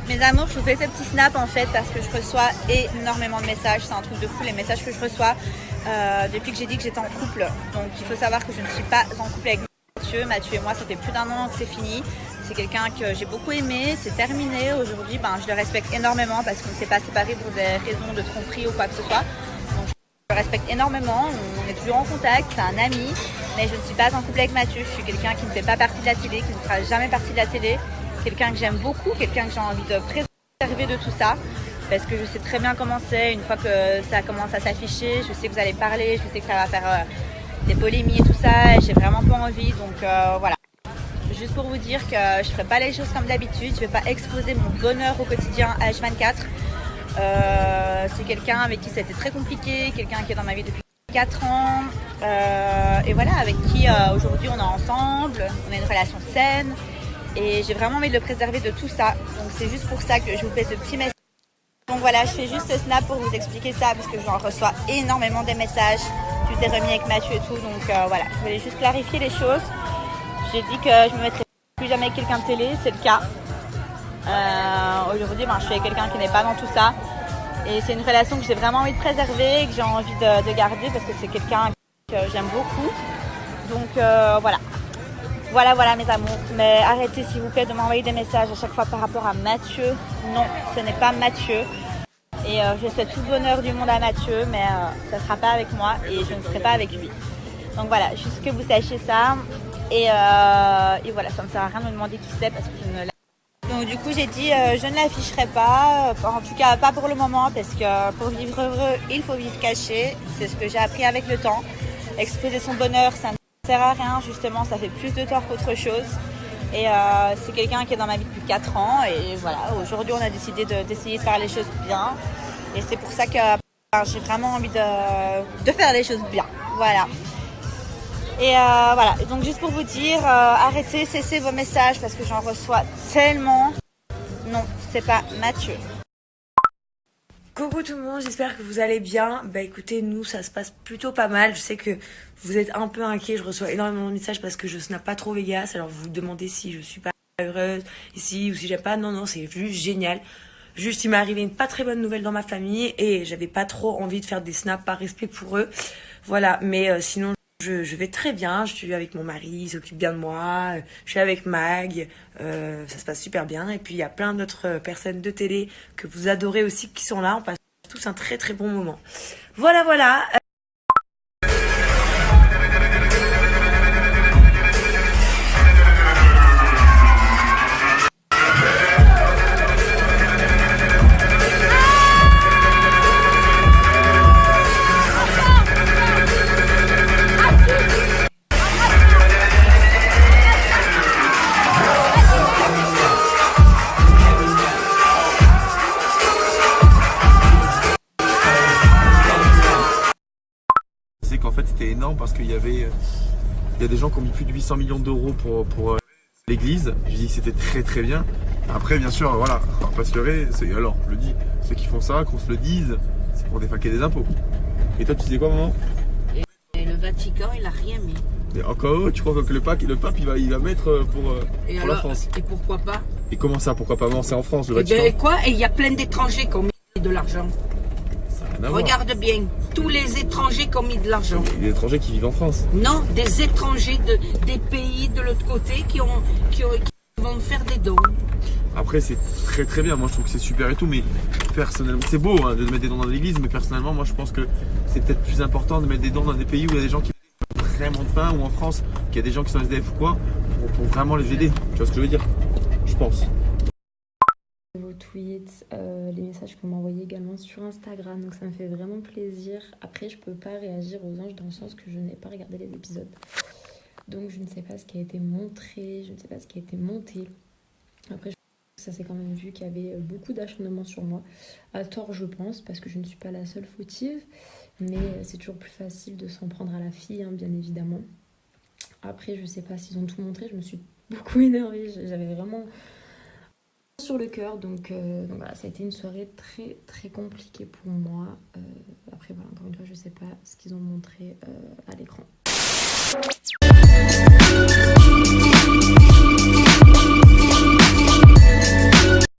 Mes amours, je vous fais ces petits snaps en fait parce que je reçois énormément de messages. C'est un truc de fou les messages que je reçois depuis que j'ai dit que j'étais en couple. Donc il faut savoir que je ne suis pas en couple avec Mathieu. Mathieu et moi, ça fait plus d'1 an que c'est fini. C'est quelqu'un que j'ai beaucoup aimé, c'est terminé. Aujourd'hui, je le respecte énormément parce qu'on ne s'est pas séparés pour des raisons de tromperie ou quoi que ce soit. Donc je le respecte énormément, on est toujours en contact, c'est un ami. Mais je ne suis pas en couple avec Mathieu. Je suis quelqu'un qui ne fait pas partie de la télé, qui ne fera jamais partie de la télé. Quelqu'un que j'aime beaucoup, quelqu'un que j'ai envie de préserver de tout ça. Parce que je sais très bien comment c'est, une fois que ça commence à s'afficher, je sais que vous allez parler, je sais que ça va faire des polémies et tout ça, et j'ai vraiment pas envie, donc voilà. Juste pour vous dire que je ferai pas les choses comme d'habitude, je vais pas exposer mon bonheur au quotidien à H24. C'est quelqu'un avec qui ça a été très compliqué, quelqu'un qui est dans ma vie depuis 4 ans, et voilà, avec qui aujourd'hui on est ensemble, on a une relation saine. Et j'ai vraiment envie de le préserver de tout ça. Donc c'est juste pour ça que je vous fais ce petit message. Donc voilà, je fais juste ce snap pour vous expliquer ça parce que j'en reçois énormément des messages. Tu t'es remis avec Mathieu et tout. Donc voilà, je voulais juste clarifier les choses. J'ai dit que je me mettrais plus jamais avec quelqu'un de télé, c'est le cas. Aujourd'hui, je suis avec quelqu'un qui n'est pas dans tout ça. Et c'est une relation que j'ai vraiment envie de préserver et que j'ai envie de garder parce que c'est quelqu'un que j'aime beaucoup. Donc voilà. Voilà mes amours, mais arrêtez s'il vous plaît de m'envoyer des messages à chaque fois par rapport à Mathieu. Non, ce n'est pas Mathieu. Et je souhaite tout le bonheur du monde à Mathieu, mais ça ne sera pas avec moi et je ne serai pas avec lui. Donc voilà, juste que vous sachiez ça. Et voilà, ça ne sert à rien de me demander qui c'est parce que je ne l'affiche. Donc du coup j'ai dit je ne l'afficherai pas, en tout cas pas pour le moment parce que pour vivre heureux, il faut vivre caché. C'est ce que j'ai appris avec le temps. Exposer son bonheur, ça ne sert à rien, justement, ça fait plus de tort qu'autre chose. Et c'est quelqu'un qui est dans ma vie depuis 4 ans. Et voilà, aujourd'hui, on a décidé d'essayer de faire les choses bien. Et c'est pour ça que j'ai vraiment envie de faire les choses bien. Voilà. Et voilà, donc juste pour vous dire, arrêtez, cessez vos messages parce que j'en reçois tellement. Non, c'est pas Mathieu. Coucou tout le monde, j'espère que vous allez bien. Bah écoutez, nous ça se passe plutôt pas mal. Je sais que vous êtes un peu inquiets, je reçois énormément de messages parce que je snap pas trop Vegas. Alors vous vous demandez si je suis pas heureuse ici ou si j'aime pas. Non, c'est juste génial. Juste il m'est arrivé une pas très bonne nouvelle dans ma famille et j'avais pas trop envie de faire des snaps par respect pour eux. Voilà, mais sinon je vais très bien, je suis avec mon mari, il s'occupe bien de moi, je suis avec Mag, ça se passe super bien. Et puis il y a plein d'autres personnes de télé que vous adorez aussi qui sont là, on passe tous un très très bon moment. Voilà. Qu'en fait c'était énorme parce qu'il y a des gens qui ont mis plus de 800 millions d'euros pour l'église. Je dis que c'était très bien. Après bien sûr voilà, on va pas se leurrer, alors je le dis, ceux qui font ça, qu'on se le dise, c'est pour défaquer des impôts. Et toi tu disais quoi maman? Et le Vatican il a rien mis. Mais encore tu crois que le pape il va mettre pour alors, la France? Et pourquoi pas? Et comment ça, pourquoi pas? Non, c'est en France le Et Vatican. ben quoi? Et il y a plein d'étrangers qui ont mis de l'argent. Regarde bien, tous les étrangers qui ont mis de l'argent. Des étrangers qui vivent en France. Non, des étrangers des pays de l'autre côté qui vont faire des dons. Après c'est très bien, moi je trouve que c'est super et tout, mais personnellement, c'est beau hein, de mettre des dons dans l'église, mais personnellement moi je pense que c'est peut-être plus important de mettre des dons dans des pays où il y a des gens qui ont vraiment faim, ou en France, qu'il y a des gens qui sont SDF ou quoi, pour vraiment les aider. Tu vois ce que je veux dire? Je pense. Vos tweets, les messages que vous m'envoyez également sur Instagram, donc ça me fait vraiment plaisir. Après je peux pas réagir aux anges dans le sens que je n'ai pas regardé les épisodes, donc je ne sais pas ce qui a été montré, je ne sais pas ce qui a été monté. Après ça s'est quand même vu qu'il y avait beaucoup d'acharnement sur moi, à tort je pense, parce que je ne suis pas la seule fautive, mais c'est toujours plus facile de s'en prendre à la fille hein, bien évidemment. Après je sais pas s'ils ont tout montré, je me suis beaucoup énervée, j'avais vraiment sur le cœur, donc voilà, ça a été une soirée très compliquée pour moi. Après voilà, encore une fois je sais pas ce qu'ils ont montré à l'écran.